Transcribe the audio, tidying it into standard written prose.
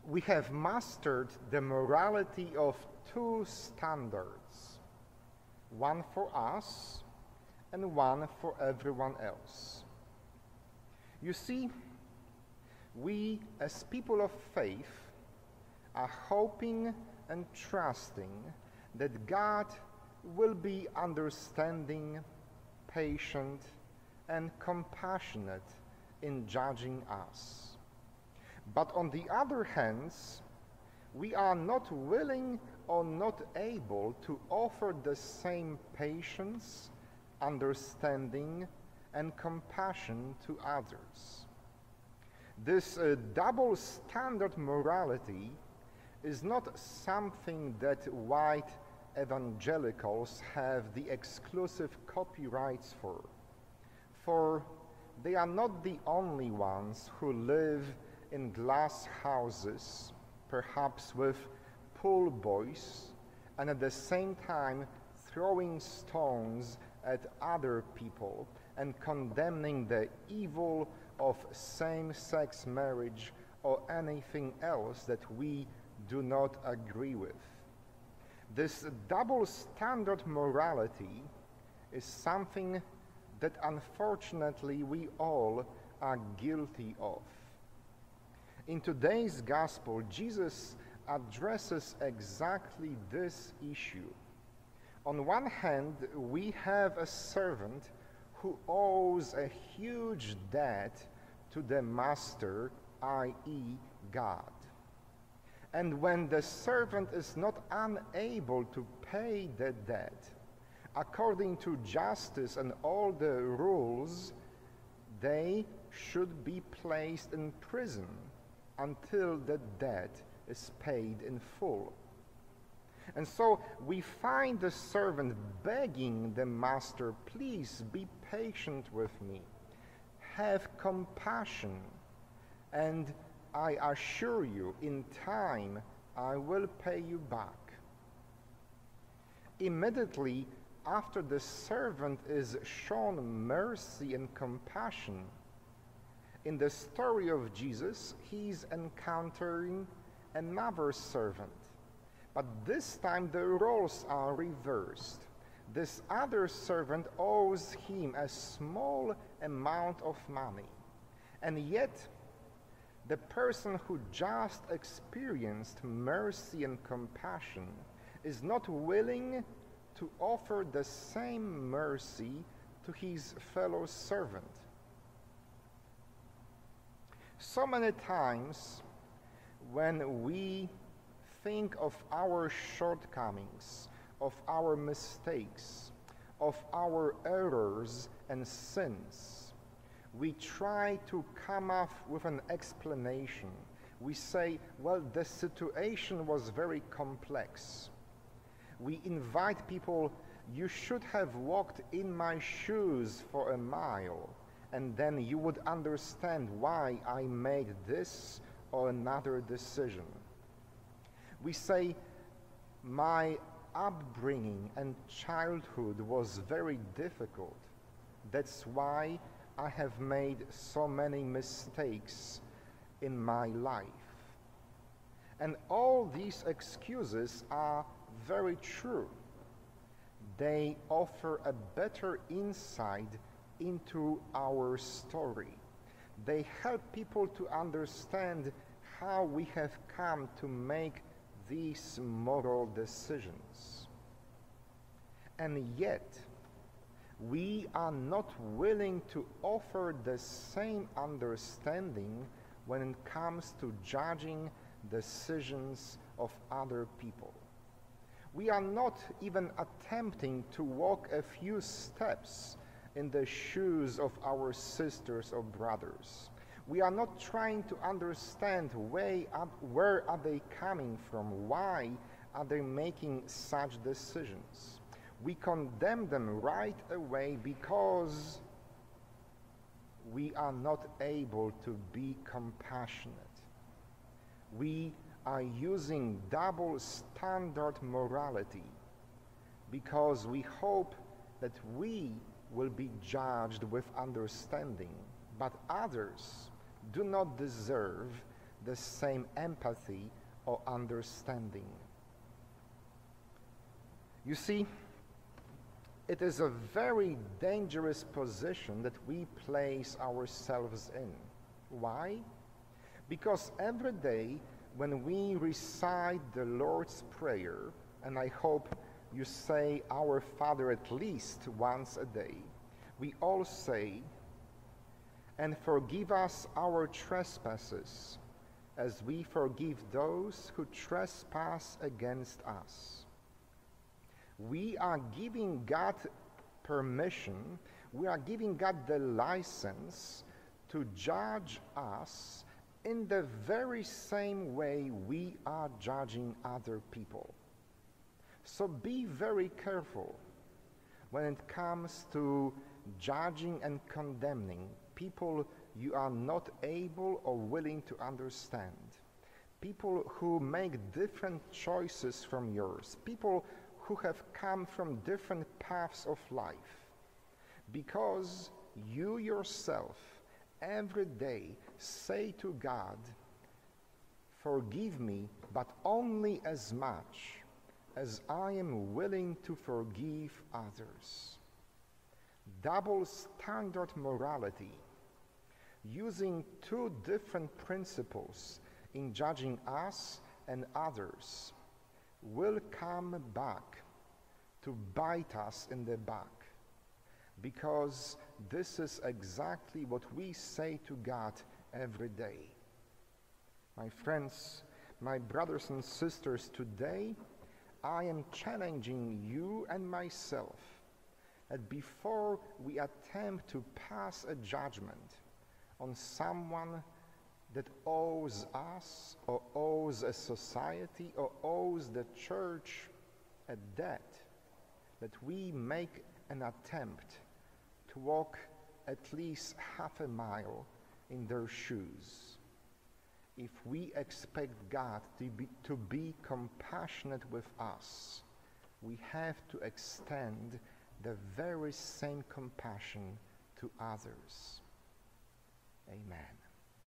we have mastered the morality of two standards, one for us and one for everyone else. You see, we as people of faith are hoping and trusting that God will be understanding, patient, and compassionate in judging us. But on the other hand, we are not willing or not able to offer the same patience, understanding, and compassion to others. This double standard morality is not something that white evangelicals have the exclusive copyrights for they are not the only ones who live in glass houses, perhaps with pool boys, and at the same time throwing stones at other people and condemning the evil of same-sex marriage or anything else that we do not agree with. This double standard morality is something that unfortunately we all are guilty of. In today's gospel, Jesus addresses exactly this issue. On one hand, we have a servant who owes a huge debt to the master, i.e., God. And when the servant is not unable to pay the debt, according to justice and all the rules, they should be placed in prison until the debt is paid in full. And so we find the servant begging the master, please be patient with me, have compassion, and I assure you, in time I will pay you back. Immediately after the servant is shown mercy and compassion, in the story of Jesus, he's encountering another servant. But this time the roles are reversed. This other servant owes him a small amount of money, and yet the person who just experienced mercy and compassion is not willing to offer the same mercy to his fellow servant. So many times when we think of our shortcomings, of our mistakes, of our errors and sins, we try to come up with an explanation. We say, well, the situation was very complex. We invite people, you should have walked in my shoes for a mile, and then you would understand why I made this or another decision. We say, my upbringing and childhood was very difficult. That's why I have made so many mistakes in my life. And all these excuses are very true. They offer a better insight into our story. They help people to understand how we have come to make these moral decisions. And yet, we are not willing to offer the same understanding when it comes to judging decisions of other people. We are not even attempting to walk a few steps in the shoes of our sisters or brothers. We are not trying to understand where are they coming from, why are they making such decisions. We condemn them right away because we are not able to be compassionate. We are using double standard morality because we hope that we will be judged with understanding, but others do not deserve the same empathy or understanding. You see, it is a very dangerous position that we place ourselves in. Why? Because every day when we recite the Lord's Prayer, and I hope you say Our Father at least once a day, we all say, "And forgive us our trespasses, as we forgive those who trespass against us." We are giving God permission, we are giving God the license to judge us in the very same way we are judging other people. So be very careful when it comes to judging and condemning people you are not able or willing to understand, people who make different choices from yours, people who have come from different paths of life, because you yourself every day say to God, "Forgive me, but only as much as I am willing to forgive others." Double standard morality, using two different principles in judging us and others, will come back to bite us in the back, because this is exactly what we say to God every day. My friends, my brothers and sisters, today I am challenging you and myself that before we attempt to pass a judgment on someone that owes us or owes a society or owes the church a debt, that we make an attempt to walk at least half a mile in their shoes. If we expect God to be compassionate with us, we have to extend the very same compassion to others. Amen.